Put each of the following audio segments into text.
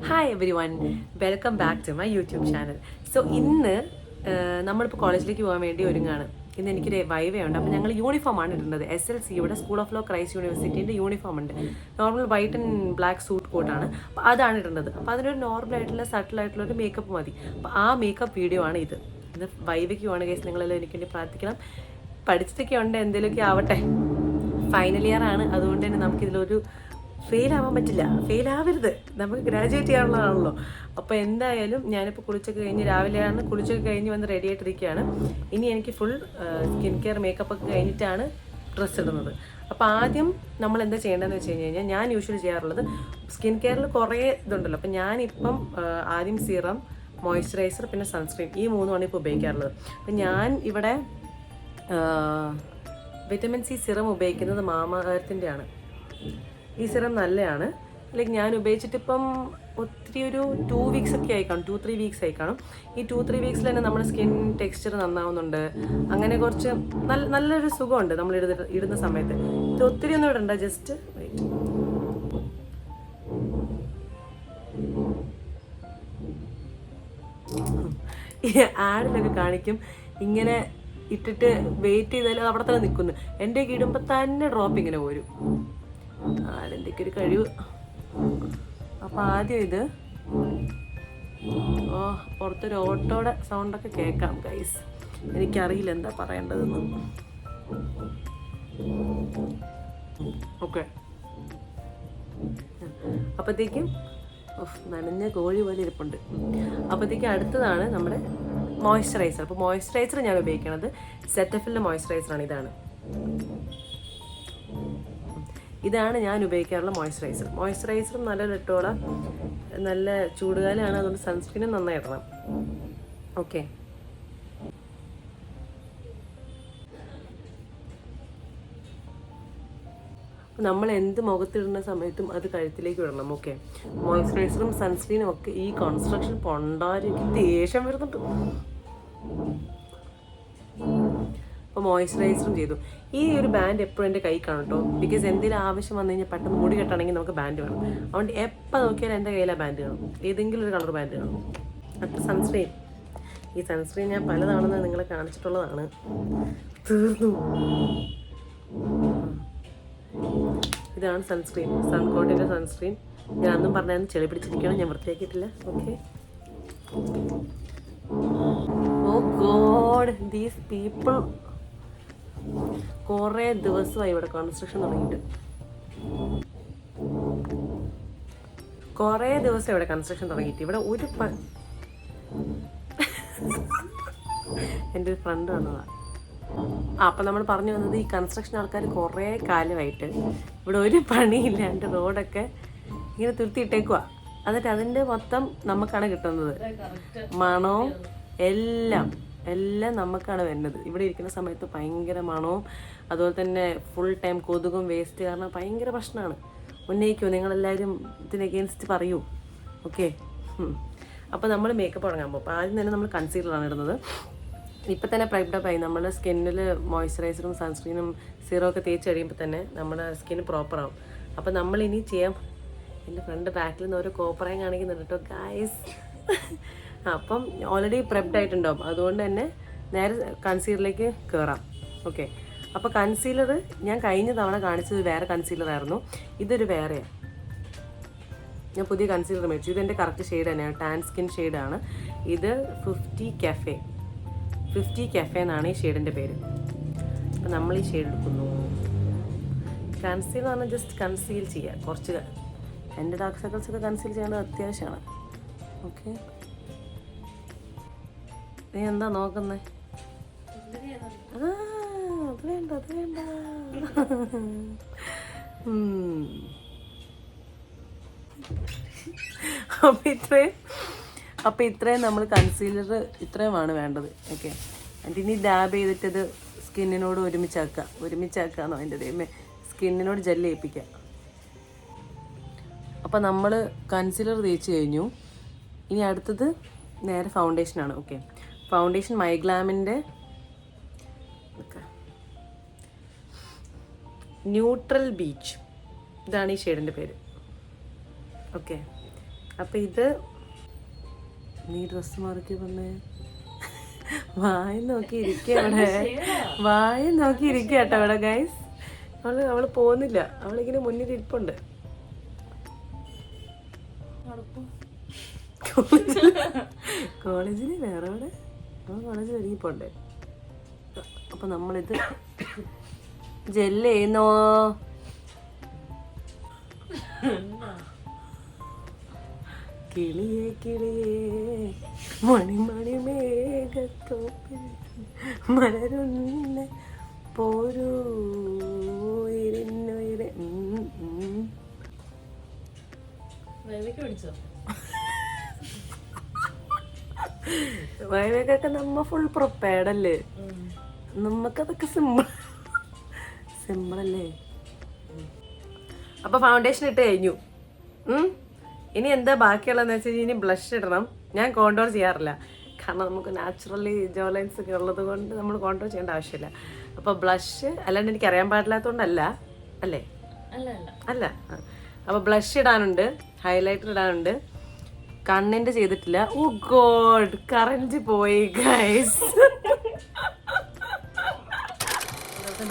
Hi everyone, welcome back to my YouTube channel. So ഇന്ന് നമ്മളിപ്പോൾ കോളേജിലേക്ക് പോകാൻ വേണ്ടി ഒരുങ്ങാണ്. ഇന്ന് എനിക്കൊരു വൈവയുണ്ട്. അപ്പോൾ ഞങ്ങൾ യൂണിഫോമാണ് ഇടുന്നത്. SLCയുടെ സ്കൂൾ ഓഫ് ലോ ക്രൈസ്റ്റ് യൂണിവേഴ്സിറ്റീൻ്റെ യൂണിഫോം ഉണ്ട്. Normal white and black suit കോട്ടാണ്. അപ്പോൾ അതാണ് ഇടുന്നത്. അപ്പോൾ അതിനൊരു നോർമലായിട്ടുള്ള സട്ടിലായിട്ടുള്ള ഒരു മേക്കപ്പ് മതി. അപ്പോൾ ആ മേക്കപ്പ് വീഡിയോ ആണ് ഇത്. ഇത് വൈവയ്ക്ക് പോകണ കേസ് നിങ്ങളെല്ലാം എനിക്ക് വേണ്ടി പ്രാർത്ഥിക്കണം. പഠിച്ചിട്ടൊക്കെ ഉണ്ട്, എന്തെങ്കിലുമൊക്കെ ആവട്ടെ. ഫൈനൽ ഇയർ ആണ്, അതുകൊണ്ട് തന്നെ നമുക്കിതിലൊരു ഫെയിൽ ആവാൻ പറ്റില്ല. ഫെയിൽ ആവരുത്, നമുക്ക് ഗ്രാജുവേറ്റ് ചെയ്യാനുള്ളതാണല്ലോ. അപ്പോൾ എന്തായാലും ഞാനിപ്പോൾ കുളിച്ചൊക്കെ കഴിഞ്ഞ് രാവിലെയാണ് കുളിച്ചൊക്കെ കഴിഞ്ഞ് വന്ന് റെഡി ആയിട്ടിരിക്കുകയാണ്. ഇനി എനിക്ക് ഫുൾ സ്കിൻ കെയർ മേക്കപ്പ് ഒക്കെ കഴിഞ്ഞിട്ടാണ് ഡ്രസ്സ് ഇടുന്നത്. അപ്പോൾ ആദ്യം നമ്മൾ എന്താ ചെയ്യേണ്ടതെന്ന് വെച്ച് കഴിഞ്ഞാൽ, ഞാൻ യൂഷ്വലി ചെയ്യാറുള്ളത് സ്കിൻ കെയറിൽ കുറേ ഇതുണ്ടല്ലോ. അപ്പോൾ ഞാനിപ്പം ആദ്യം സീറം, മോയ്സ്ചറൈസർ, പിന്നെ സൺസ്ക്രീൻ, ഈ മൂന്നുമാണ് ഇപ്പോൾ ഉപയോഗിക്കാറുള്ളത്. അപ്പം ഞാൻ ഇവിടെ വിറ്റമിൻ സി സിറം ഉപയോഗിക്കുന്നത് മാമാ എർത്തിൻ്റെ ആണ്. ഈ സിറം നല്ലതാണ്. ലൈക്ക് ഞാൻ ഉപയോഗിച്ചിട്ടിപ്പം ഒത്തിരി ഒരു 2 വീക്സ് ഒക്കെ ആയി കാണും, 2-3 വീക്സ് ആയി കാണും. ഈ 2-3 വീക്സിൽ തന്നെ നമ്മുടെ സ്കിൻ ടെക്സ്ചർ നന്നാവുന്നുണ്ട്. അങ്ങനെ കുറച്ച് നല്ലൊരു സുഖമുണ്ട് നമ്മൾ ഇടുന്ന സമയത്ത്. ഇത് ഒത്തിരി ഒന്നും ഇടണ്ട, ജസ്റ്റ് വെയിറ്റ്. ഈ ആഡിലൊക്കെ കാണിക്കും ഇങ്ങനെ ഇട്ടിട്ട് വെയിറ്റ് ചെയ്താലും അവിടെ തന്നെ നിൽക്കുന്നു. എൻ്റെ ഇടുമ്പോൾ തന്നെ ഡ്രോപ്പ് ഇങ്ങനെ പോരും. അതിൻ്റെയൊക്കെ ഒരു കഴിവ്. അപ്പം ആദ്യം ഇത് പുറത്തൊരു ഓട്ടോയുടെ സൗണ്ടൊക്കെ കേൾക്കാം ഗൈസ്. എനിക്കറിയില്ല എന്താ പറയേണ്ടതെന്ന്. ഓക്കെ, അപ്പോഴത്തേക്കും നനഞ്ഞ കോഴി പോലെ ഇരിപ്പുണ്ട്. അപ്പോഴത്തേക്കും അടുത്തതാണ് നമ്മുടെ മോയ്സ്ചറൈസർ. അപ്പോൾ മോയ്സ്ചറൈസർ ഞാൻ ഉപയോഗിക്കുന്നത് സെറ്റഫിലിൻ്റെ മോയ്സ്ചറൈസറാണ്. ഇതാണ് ഞാൻ ഉപയോഗിക്കാറുള്ള മോയ്സ്ചറൈസറും നല്ലൊരു ഇട്ടോളാം. നല്ല ചൂടുകാലമാണ്, അതുകൊണ്ട് സൺസ്ക്രീനും നന്നായി ഇടണം. ഓക്കെ, നമ്മൾ എന്ത് മുഖത്തിടുന്ന സമയത്തും അത് കഴുത്തിലേക്ക് ഇടണം. ഓക്കെ, മോയ്സ്ചറൈസറും സൺസ്ക്രീനും ഒക്കെ ഈ കൺസ്ട്രക്ഷൻ പൊണ്ടാരിക്ക് ദേഷ്യം വരുന്നുണ്ട്. അപ്പോൾ മോയ്സ്ചറൈസറും ചെയ്തു. ഈ ഒരു ബാൻഡ് എപ്പോഴും എൻ്റെ കൈ കാണും കേട്ടോ. ബിക്കോസ് എന്തെങ്കിലും ആവശ്യം വന്നു കഴിഞ്ഞാൽ പെട്ടെന്ന് മുടി കെട്ടണമെങ്കിൽ നമുക്ക് ബാൻഡ് വേണം. അതുകൊണ്ട് എപ്പോൾ നോക്കിയാലും എൻ്റെ കയ്യിലെ ബാൻഡ് കാണും, ഏതെങ്കിലും ഒരു കളർ ബാൻഡ് കാണും. അടുത്ത സൺസ്ക്രീൻ. ഈ സൺസ്ക്രീൻ ഞാൻ പലതവണ നിങ്ങളെ കാണിച്ചിട്ടുള്ളതാണ്. തീർന്നു. ഇതാണ് സൺസ്ക്രീൻ, സൺകോട്ടിൻ്റെ സൺസ്ക്രീൻ. ഞാൻ അന്നും പറഞ്ഞാൽ ചെളി പിടിച്ചിരിക്കണം, ഞാൻ വൃത്തിയാക്കിയിട്ടില്ല. Okay. Oh God, these people. കുറേ ദിവസമായി ഇവിടെ കൺസ്ട്രക്ഷൻ തുടങ്ങിയിട്ട്. കുറേ ദിവസം ഇവിടെ കൺസ്ട്രക്ഷൻ തുടങ്ങിയിട്ട്. ഇവിടെ ഒരു എൻ്റെ ഒരു ഫ്രണ്ട് വന്നതാണ്. അപ്പം നമ്മൾ പറഞ്ഞു വന്നത്, ഈ കൺസ്ട്രക്ഷൻ ആൾക്കാർ കുറേ കാലമായിട്ട് ഇവിടെ ഒരു പണിയില്ലാണ്ട് റോഡൊക്കെ ഇങ്ങനെ തുരുത്തിയിട്ടേക്കുക. എന്നിട്ട് അതിൻ്റെ മൊത്തം നമുക്കാണ് കിട്ടുന്നത്. മണവും എല്ലാം നമുക്കാണ് വരുന്നത്. ഇവിടെ ഇരിക്കുന്ന സമയത്ത് ഭയങ്കര മണവും, അതുപോലെ തന്നെ ഫുൾ ടൈം കൊതുകും വേസ്റ്റ് കാരണം ഭയങ്കര പ്രശ്നമാണ്. ഉന്നയിക്കുമോ നിങ്ങളെല്ലാവരും ഇതിന് അഗെയിൻസ്റ്റ് പറയൂ. ഓക്കെ, അപ്പോൾ നമ്മൾ മേക്കപ്പ് തുടങ്ങാൻ പോകും. അപ്പോൾ ആദ്യം തന്നെ നമ്മൾ കൺസീലറാണ് ഇടുന്നത്. ഇപ്പം തന്നെ പ്രൈപ്ഡപ്പ് ആയി. നമ്മുടെ സ്കിന്നിൽ മോയ്സ്ചറൈസറും സൺസ്ക്രീനും സീറോ ഒക്കെ തേച്ച് കഴിയുമ്പോൾ തന്നെ നമ്മുടെ സ്കിന്ന് പ്രോപ്പറാവും. അപ്പോൾ നമ്മളിനി ചെയ്യാം. എൻ്റെ ഫ്രണ്ട് ബാക്കിൽ നിന്ന് ഓരോ കോപ്പറായും കാണിക്കുന്നുണ്ട് കേട്ടോ ഗായ്സ്. അപ്പം ഓൾറെഡി പ്രെപ്ഡ് ആയിട്ടുണ്ടാവും, അതുകൊണ്ട് തന്നെ നേരെ കൺസീലറിലേക്ക് കയറാം. ഓക്കെ, അപ്പോൾ കൺസീലർ ഞാൻ കഴിഞ്ഞ തവണ കാണിച്ചത് വേറെ കൺസീലറായിരുന്നു. ഇതൊരു വേറെയാണ്. ഞാൻ പുതിയ കൺസീലർ മേടിച്ചു. ഇതെൻ്റെ കറക്റ്റ് ഷെയ്ഡ് തന്നെയാണ്, ടാൻ സ്കിൻ ഷെയ്ഡാണ്. ഇത് 50 കഫേ എന്നാണ് ഈ ഷെയ്ഡിൻ്റെ പേര്. അപ്പം നമ്മൾ ഈ ഷെയ്ഡ് എടുക്കുന്നു. കൺസീൽ എന്ന് പറഞ്ഞാൽ ജസ്റ്റ് കൺസീൽ ചെയ്യുക. കുറച്ച് എൻ്റെ ഡാർക്ക് സർക്കിൾസ് ഒക്കെ കൺസീൽ ചെയ്യേണ്ടത് അത്യാവശ്യമാണ്. ഓക്കെ, നീ എന്താ നോക്കുന്നേ? അത് വേണ്ട. അപ്പം ഇത്രയും നമ്മൾ കൺസീലർ ഇത്രയുമാണ് വേണ്ടത്. ഓക്കെ, എന്നിട്ട് ഇനി ഡാബ് ചെയ്തിട്ടത് സ്കിന്നിനോട് ഒരുമിച്ചാക്കാന്നോ അതിൻ്റെ ദൈവമേ, സ്കിന്നിനോട് ജെല്ല് ചെയ്യിപ്പിക്കുക. അപ്പം നമ്മൾ കൺസീലർ തേച്ച് കഴിഞ്ഞു. ഇനി അടുത്തത് നേരെ ഫൗണ്ടേഷനാണ്. ഓക്കെ, ഫൗണ്ടേഷൻ മൈഗ്ലാമിൻ്റെ ന്യൂട്രൽ ബീച്ച്, ഇതാണ് ഈ ഷെയ്ഡിൻ്റെ പേര്. ഓക്കെ, അപ്പം ഇത് നീ ഡ്രസ്സ് മാറിക്ക് വന്നേ, വായി നോക്കി ഇരിക്കുക അവിടെ, വായി നോക്കി ഇരിക്കുക കേട്ടോ അവിടെ ഗൈസ്. അവള് പോകുന്നില്ല, അവളിങ്ങനെ മുന്നിൽ ഇരിപ്പുണ്ട്. കോളേജിൽ വേറെ അവിടെ കോളേജിൽ ഒരുങ്ങിപ്പോണ്ടേ. അപ്പൊ നമ്മളിത് ജെല്ല് ചെയ്യുന്നോ? കിളിയേ കിളിയേ മണിമണി മേഘത്തോപ്പിൽ മലരുന്ന പോരൂ ഇരുന്നുയിരെ. വൈവേക്കൊക്കെ നമ്മ ഫുൾ പ്രിപ്പയർഡ് അല്ലേ, നമുക്കതൊക്കെ സിമ്പിളല്ലേ. അപ്പൊ ഫൗണ്ടേഷൻ ഇട്ട് കഴിഞ്ഞു. ഇനി എന്താ ബാക്കിയുള്ളതെന്ന് വെച്ചാൽ ഇനി ബ്ലഷ് ഇടണം. ഞാൻ കോണ്ടോർ ചെയ്യാറില്ല, കാരണം നമുക്ക് നാച്ചുറലി ജോ ലൈൻസ് ഒക്കെ ഉള്ളത് കൊണ്ട് നമ്മൾ കോണ്ടോർ ചെയ്യേണ്ട ആവശ്യമില്ല. അപ്പോൾ ബ്ലഷ് അല്ലാണ്ട് എനിക്ക് അറിയാൻ പാടില്ലാത്തതുകൊണ്ടല്ല അല്ലേ, അല്ല. അപ്പോൾ ബ്ലഷ് ഇടാനുണ്ട്, ഹൈലൈറ്റർ ഇടാനുണ്ട്, കണ്ണിൻ്റെ ചെയ്തിട്ടില്ല. ഓ ഗോഡ്, കറന്റ് പോയി ഗൈസ്.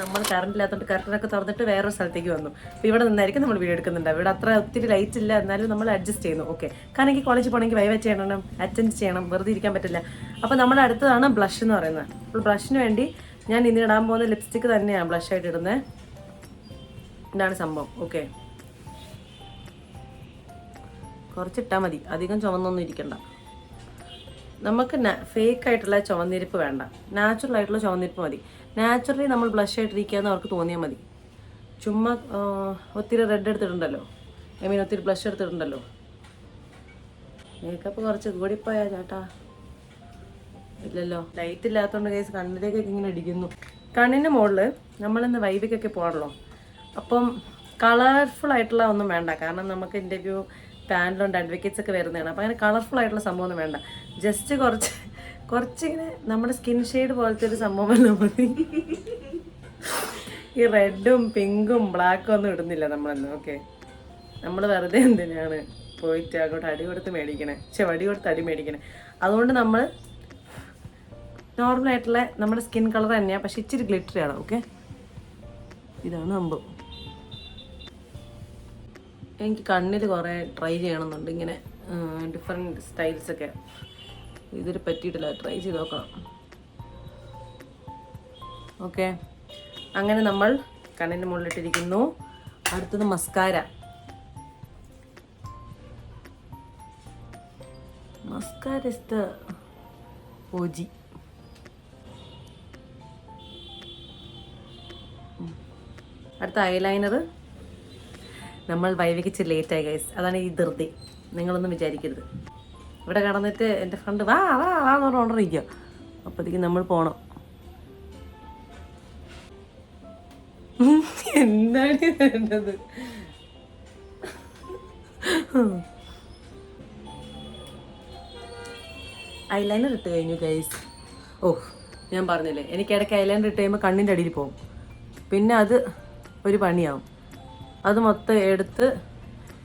നമ്മൾ കറണ്ട് ഇല്ലാത്തതുകൊണ്ട് കറണ്ടൊക്കെ തുറന്നിട്ട് വേറൊരു സ്ഥലത്തേക്ക് വന്നു. അപ്പോൾ ഇവിടെ നിന്നായിരിക്കും നമ്മൾ വീഡിയോ എടുക്കുന്നുണ്ട്. ഇവിടെ അത്ര ഒത്തിരി ലൈറ്റ് ഇല്ല, എന്നാലും നമ്മൾ അഡ്ജസ്റ്റ് ചെയ്യുന്നു. ഓക്കെ, കാരണം എനിക്ക് കോളേജിൽ പോകണമെങ്കിൽ വൈവ ചെയ്യണം, അറ്റൻഡ് ചെയ്യണം, വെറുതെ ഇരിക്കാൻ പറ്റില്ല. അപ്പോൾ നമ്മുടെ അടുത്തതാണ് ബ്ലഷ് എന്ന് പറയുന്നത്. അപ്പോൾ ബ്ലഷിന് വേണ്ടി ഞാൻ ഇന്ന് ഇടാൻ പോകുന്ന ലിപ്സ്റ്റിക്ക് തന്നെയാണ് ബ്ലഷ് ആയിട്ട് ഇടുന്നത്. ഇതാണ് സംഭവം. ഓക്കെ, കുറച്ചിട്ടാൽ മതി, അധികം ചുവന്നൊന്നും ഇരിക്കണ്ട. നമുക്ക് ഫേക്ക് ആയിട്ടുള്ള ചുവന്നിരിപ്പ് വേണ്ട, നാച്ചുറൽ ആയിട്ടുള്ള ചുവന്നിരിപ്പ് മതി. നാച്ചുറലി നമ്മൾ ബ്ലഷ് ആയിട്ടിരിക്കുകയെന്ന് അവർക്ക് തോന്നിയാൽ മതി. ചുമ്മാ ഒത്തിരി റെഡ് എടുത്തിട്ടുണ്ടല്ലോ, ഒത്തിരി ബ്ലഷ് എടുത്തിട്ടുണ്ടല്ലോ. മേക്കപ്പ് കുറച്ച് കൂടിപ്പോയാ ചേട്ടാ? ഇല്ലല്ലോ, ലൈറ്റ് ഇല്ലാത്തതുകൊണ്ട് കേസ് കണ്ണിലേക്കൊക്കെ ഇങ്ങനെ ഇടിക്കുന്നു. കണ്ണിൻ്റെ മുകളിൽ നമ്മളിന്ന് വൈബിക്കൊക്കെ പോകണല്ലോ, അപ്പം കളർഫുൾ ആയിട്ടുള്ള ഒന്നും വേണ്ട. കാരണം നമുക്ക് ഇൻ്റർവ്യൂ പാനലുണ്ട്, അഡ്വക്കേറ്റ്സ് ഒക്കെ വരുന്നതാണ്. അപ്പം അങ്ങനെ കളർഫുൾ ആയിട്ടുള്ള സംഭവം ഒന്നും വേണ്ട. ജസ്റ്റ് കുറച്ചിങ്ങനെ നമ്മുടെ സ്കിൻ ഷെയ്ഡ് പോലത്തെ ഒരു സംഭവമല്ല മതി. ഈ റെഡും പിങ്കും ബ്ലാക്കും ഒന്നും ഇടുന്നില്ല നമ്മളൊന്നും. ഓക്കെ, നമ്മൾ വെറുതെ എന്തിനാണ് പോയിട്ട് അങ്ങോട്ട് അടി കൊടുത്ത് മേടിക്കണേ, വടി കൊടുത്ത് അടി മേടിക്കണേ. അതുകൊണ്ട് നമ്മൾ നോർമലായിട്ടുള്ള നമ്മുടെ സ്കിൻ കളർ തന്നെയാണ്, പക്ഷെ ഇച്ചിരി ഗ്ലിറ്റർ ആണ്. ഓക്കെ, ഇതാണ് സംഭവം. എനിക്ക് കണ്ണിൽ കുറേ ട്രൈ ചെയ്യണമെന്നുണ്ട്, ഇങ്ങനെ ഡിഫറെൻറ്റ് സ്റ്റൈൽസൊക്കെ. ഇതിൽ പറ്റിയിട്ടില്ല, ട്രൈ ചെയ്ത് നോക്കണം. ഓക്കെ, അങ്ങനെ നമ്മൾ കണ്ണിൻ്റെ മുകളിലിട്ടിരിക്കുന്നു. അടുത്തത് mascara. Mascara is the OG. അടുത്ത ഐലൈനർ. നമ്മൾ വൈകിച്ച് ലേറ്റായി ഗൈസ്, അതാണ് ഈ ധൃതി. നിങ്ങളൊന്നും വിചാരിക്കരുത്. ഇവിടെ കടന്നിട്ട് എൻ്റെ ഫ്രണ്ട് വാ വാ വാന്ന് പറഞ്ഞ് ഓർഡറിരിക്കുക. അപ്പോഴത്തേക്കും നമ്മൾ പോകണം. എന്താണ് വേണ്ടത്? ഐലൈനർ ഇട്ട് കഴിഞ്ഞു ഗൈസ്. ഞാൻ പറഞ്ഞില്ലേ, എനിക്കിടയ്ക്ക് ഐലൈനർ ഇട്ട് കഴിയുമ്പോൾ കണ്ണിൻ്റെ അടിയിൽ പോകും, പിന്നെ അത് ഒരു പണിയാവും. അത് മൊത്തം എടുത്ത്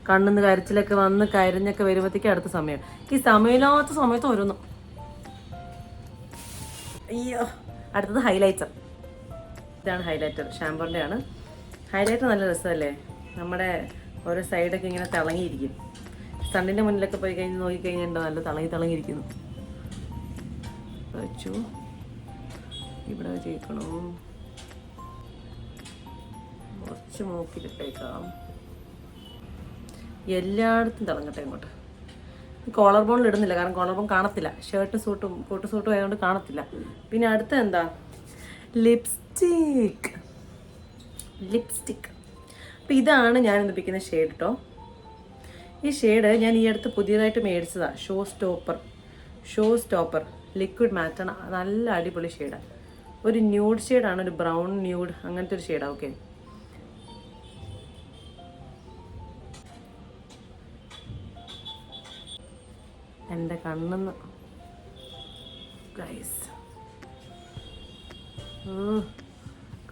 കണ്ണിന്ന് കരച്ചിലൊക്കെ വന്ന് കരഞ്ഞൊക്കെ വരുമ്പോഴത്തേക്കും അടുത്ത സമയം. ഈ സമയമില്ലാത്ത സമയത്ത് ഓരോന്നു. അയ്യോ, അടുത്തത് ഹൈലൈറ്റർ. ഇതാണ് ഹൈലൈറ്റർ, ഷാംപൂറിൻ്റെ ആണ്. ഹൈലൈറ്റർ നല്ല രസമല്ലേ, നമ്മുടെ ഓരോ സൈഡൊക്കെ ഇങ്ങനെ തിളങ്ങിയിരിക്കും. സണ്ണിൻ്റെ മുന്നിലൊക്കെ പോയി കഴിഞ്ഞ് നോക്കിക്കഴിഞ്ഞിട്ടുണ്ടോ, നല്ല തിളങ്ങിയിരിക്കുന്നു. വെച്ചു ഇവിടെ ചെയ്യിക്കണോ, കുറച്ച് മൂക്കിലിട്ടേക്കാം. എല്ലായിടത്തും തിളങ്ങട്ടെ ഇങ്ങോട്ട്. കോളർ ബോണിൽ ഇടുന്നില്ല, കാരണം കോളർ ബോൺ കാണത്തില്ല. ഷർട്ടും സൂട്ടും കോട്ട് സൂട്ടും ആയതുകൊണ്ട് കാണത്തില്ല. പിന്നെ അടുത്ത എന്താ, ലിപ്സ്റ്റിക്. അപ്പം ഇതാണ് ഞാൻ ഒന്നിപ്പിക്കുന്ന ഷെയ്ഡ് കേട്ടോ. ഈ ഷെയ്ഡ് ഞാൻ ഈ അടുത്ത് പുതിയതായിട്ട് മേടിച്ചതാണ്. ഷോ സ്റ്റോപ്പർ ലിക്വിഡ് മാറ്റാണ്. നല്ല അടിപൊളി ഷെയ്ഡാണ്. ഒരു ന്യൂഡ് ഷെയ്ഡാണ്, ഒരു ബ്രൗൺ ന്യൂഡ് അങ്ങനത്തെ ഒരു ഷെയ്ഡാണ്. ഓക്കെ, എൻ്റെ കണ്ണെന്ന് ഗൈസ്,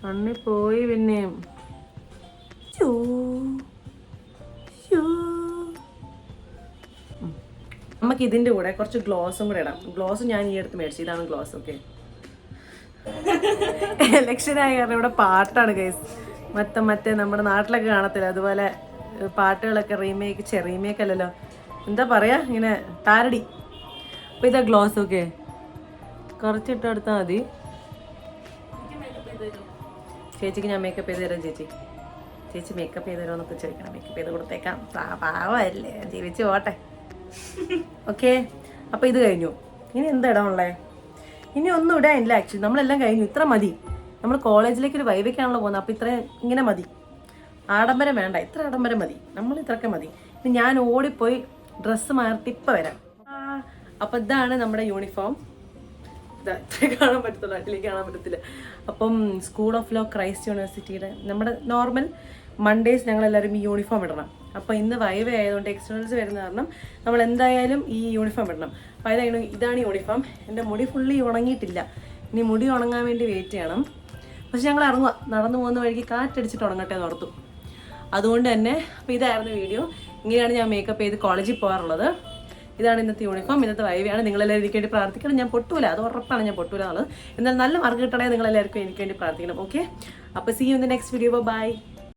കണ്ണിൽ പോയി. പിന്നെ നമുക്ക് ഇതിൻ്റെ കൂടെ കുറച്ച് ഗ്ലോസും കൂടെ ഇടാം. ഗ്ലോസ് ഞാൻ ഈ അടുത്ത് മേടിച്ചു. ഇതാണ് ഗ്ലോസ്. ഓക്കെ, ഇലക്ഷനായ കാരണം ഇവിടെ പാട്ടാണ് ഗൈസ്. മറ്റേ നമ്മുടെ നാട്ടിലൊക്കെ കാണത്തില്ല അതുപോലെ പാട്ടുകളൊക്കെ റീമേക്ക് അല്ലല്ലോ, എന്താ പറയാ, ഇങ്ങനെ പാരഡി. അപ്പോൾ ഇതാ ഗ്ലോസ്. ഓക്കെ, കുറച്ചിട്ട് കൊടുത്താൽ മതി. ചേച്ചിക്ക് ഞാൻ മേക്കപ്പ് ചെയ്ത് തരാം. ചേച്ചി മേക്കപ്പ് ചെയ്ത് തരുമോ എന്നൊക്കെ ചോദിക്കണം. മേക്കപ്പ് ചെയ്ത് കൊടുത്തേക്കാം, പാവല്ലേ, ജീവിച്ച് പോട്ടെ. ഓക്കെ, അപ്പോൾ ഇത് കഴിഞ്ഞു. ഇനി എന്താ ഇടാനുള്ളത്? ഇനി ഒന്നും ഇടാനില്ല ആക്ച്വലി, നമ്മളെല്ലാം കഴിഞ്ഞു. ഇത്ര മതി. നമ്മൾ കോളേജിലേക്ക് ഒരു വൈബൊക്കെയാണല്ലോ പോകുന്നത്. അപ്പോൾ ഇത്രയും ഇങ്ങനെ മതി, ആഡംബരം വേണ്ട, ഇത്ര ആഡംബരം മതി, നമ്മൾ ഇത്രയൊക്കെ മതി. ഇനി ഞാൻ ഓടിപ്പോയി ഡ്രസ്സ് മാറ്റി ഇപ്പം വരാം. അപ്പോൾ ഇതാണ് നമ്മുടെ യൂണിഫോം. ഇത്ര കാണാൻ പറ്റത്തുള്ളൂ, അതിലേക്ക് കാണാൻ പറ്റത്തില്ല. അപ്പം സ്കൂൾ ഓഫ് ലോ ക്രൈസ്റ്റ് യൂണിവേഴ്സിറ്റിയുടെ നമ്മുടെ നോർമൽ മൺഡേസ് ഞങ്ങളെല്ലാവരും ഈ യൂണിഫോം ഇടണം. അപ്പോൾ ഇന്ന് വൈവ ആയതുകൊണ്ട് എക്സ്റ്റേണൽസ് വരുന്ന കാരണം നമ്മൾ എന്തായാലും ഈ യൂണിഫോം ഇടണം. അപ്പോൾ ഇതാണ് യൂണിഫോം. എൻ്റെ മുടി ഫുള്ളി ഉണങ്ങിയിട്ടില്ല, ഇനി മുടി ഉണങ്ങാൻ വേണ്ടി വെയിറ്റ് ചെയ്യണം. പക്ഷെ ഞങ്ങൾ ഇറങ്ങുക, നടന്നു പോകുന്ന വഴിക്ക് കാറ്റടിച്ചിട്ട് ഉണങ്ങട്ടെ എന്ന് ഓർത്തു. അതുകൊണ്ട് തന്നെ അപ്പോൾ ഇതായിരുന്നു വീഡിയോ. ഇങ്ങനെയാണ് ഞാൻ മേക്കപ്പ് ചെയ്ത് കോളേജിൽ പോകാറുള്ളത്. ഇതാണ് ഇന്നത്തെ യൂണിഫോം, ഇന്നത്തെ വൈവയാണ്. നിങ്ങളെല്ലാവരും എനിക്ക് വേണ്ടി പ്രാർത്ഥിക്കണം. ഞാൻ പൊട്ടൂല, അത് ഉറപ്പാണ്, ഞാൻ പൊട്ടൂല എന്നുള്ളത്. എന്നാൽ നല്ല മാർക്ക് കിട്ടണേ നിങ്ങളെല്ലാവർക്കും എനിക്ക് വേണ്ടി പ്രാർത്ഥിക്കണം. ഓക്കെ, അപ്പോൾ see you in the next video. By.